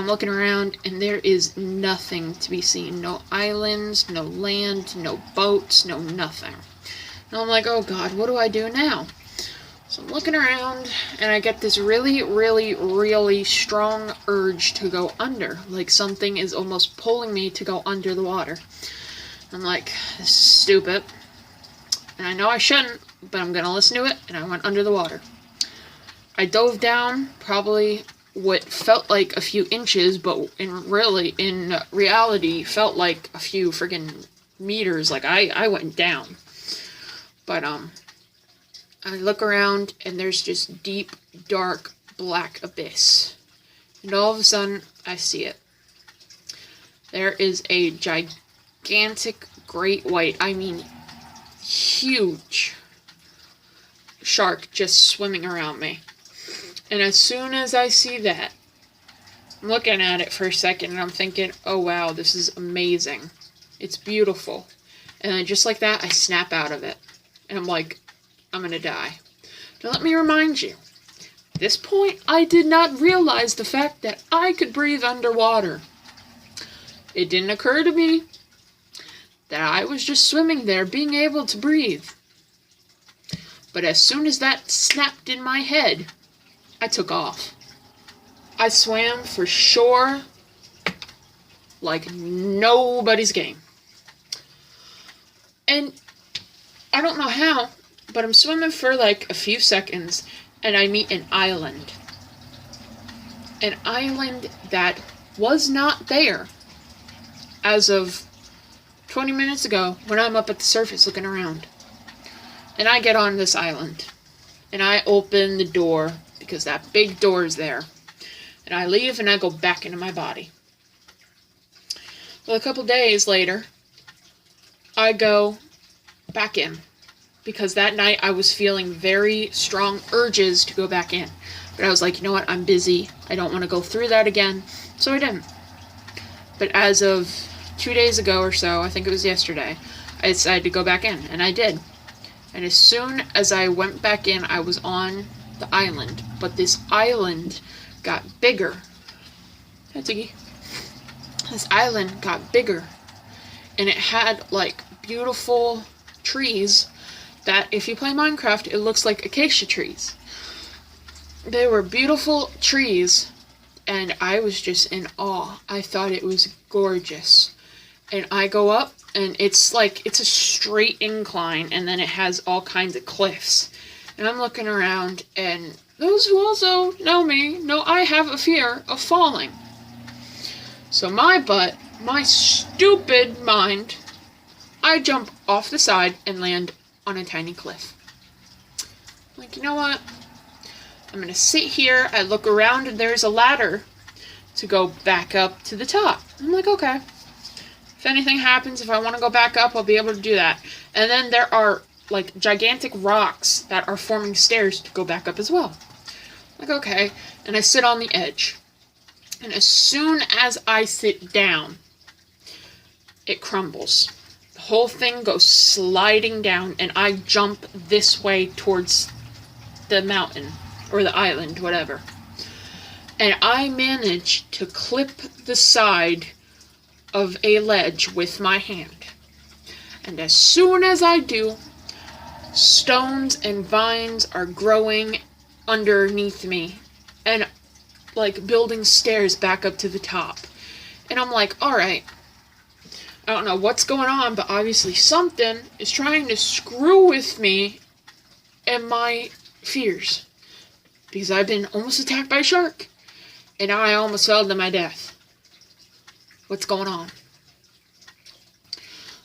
looking around, and there is nothing to be seen. No islands, no land, no boats, no nothing. And I'm like, oh God, what do I do now? So I'm looking around, and I get this really, really, really strong urge to go under. Like something is almost pulling me to go under the water. I'm like, this is stupid. And I know I shouldn't, but I'm gonna listen to it, and I went under the water. I dove down, probably what felt like a few inches, but in reality, felt like a few friggin' meters. Like, I went down. But, I look around, and there's just deep, dark, black abyss. And all of a sudden, I see it. There is a gigantic, great white, I mean, huge shark just swimming around me. And as soon as I see that, I'm looking at it for a second, and I'm thinking, oh wow, this is amazing. It's beautiful. And then just like that, I snap out of it. And I'm like, I'm gonna die. Now let me remind you, at this point, I did not realize the fact that I could breathe underwater. It didn't occur to me that I was just swimming there, being able to breathe. But as soon as that snapped in my head, I took off. I swam for shore like nobody's game. And I don't know how, but I'm swimming for like a few seconds, and I meet an island. An island that was not there as of 20 minutes ago when I'm up at the surface looking around. And I get on this island, and I open the door, because that big door is there. And I leave, and I go back into my body. Well, a couple days later, I go back in, because that night I was feeling very strong urges to go back in. But I was like, you know what, I'm busy. I don't want to go through that again. So I didn't. But as of 2 days ago or so, I think it was yesterday, I decided to go back in, and I did. And as soon as I went back in, I was on the island. But this island got bigger. This island got bigger. And it had, like, beautiful trees that, if you play Minecraft, it looks like acacia trees. They were beautiful trees, and I was just in awe. I thought it was gorgeous. And I go up, and it's a straight incline, and then it has all kinds of cliffs. And I'm looking around, and those who also know me know I have a fear of falling. So my stupid mind, I jump off the side and land on a tiny cliff. I'm like, you know what? I'm gonna sit here, I look around, and there's a ladder to go back up to the top. I'm like, okay. If anything happens, if I want to go back up, I'll be able to do that. And then there are, like, gigantic rocks that are forming stairs to go back up as well. Like, okay. And I sit on the edge. And as soon as I sit down, it crumbles. The whole thing goes sliding down, and I jump this way towards the mountain, or the island, whatever. And I manage to clip the side of a ledge with my hand. And as soon as I do, stones and vines are growing underneath me and like building stairs back up to the top. And I'm like, alright, I don't know what's going on, but obviously something is trying to screw with me and my fears. Because I've been almost attacked by a shark, and I almost fell to my death. What's going on?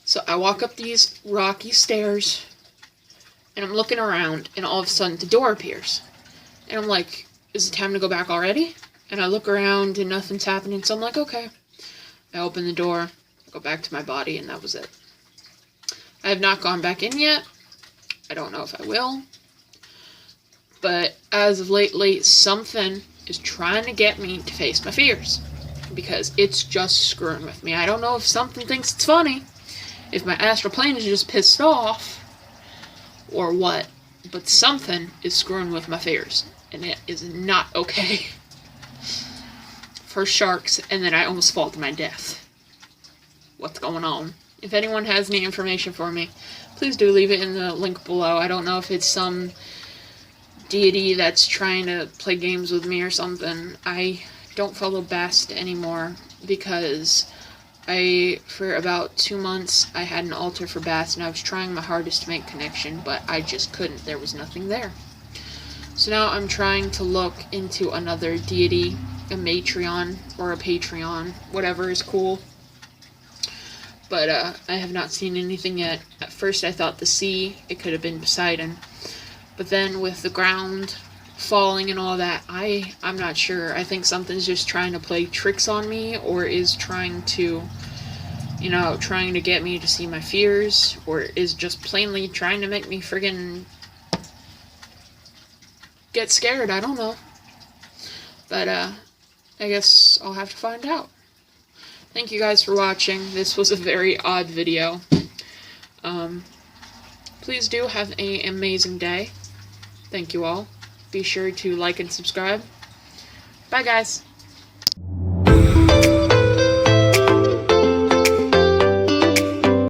So I walk up these rocky stairs, and I'm looking around, and all of a sudden the door appears. And I'm like, is it time to go back already? And I look around, and nothing's happening, so I'm like, okay. I open the door, go back to my body, and that was it. I have not gone back in yet. I don't know if I will. But as of lately, something is trying to get me to face my fears. Because it's just screwing with me. I don't know if something thinks it's funny, if my astral plane is just pissed off, or what. But something is screwing with my fears, and it is not okay. for sharks, and then I almost fall to my death. What's going on? If anyone has any information for me, please do leave it in the link below. I don't know if it's some deity that's trying to play games with me or something. I don't follow Bast anymore because for about 2 months, I had an altar for Bast, and I was trying my hardest to make connection, but I just couldn't. There was nothing there. So now I'm trying to look into another deity, a Matreon or a Patreon, whatever is cool. But I have not seen anything yet. At first I thought the sea, it could have been Poseidon. But then with the ground falling and all that, I'm not sure. I think something's just trying to play tricks on me, or is trying to, trying to get me to see my fears, or is just plainly trying to make me friggin' get scared. I don't know. But I guess I'll have to find out. Thank you guys for watching. This was a very odd video. Please do have an amazing day. Thank you all. Be sure to like and subscribe. Bye guys.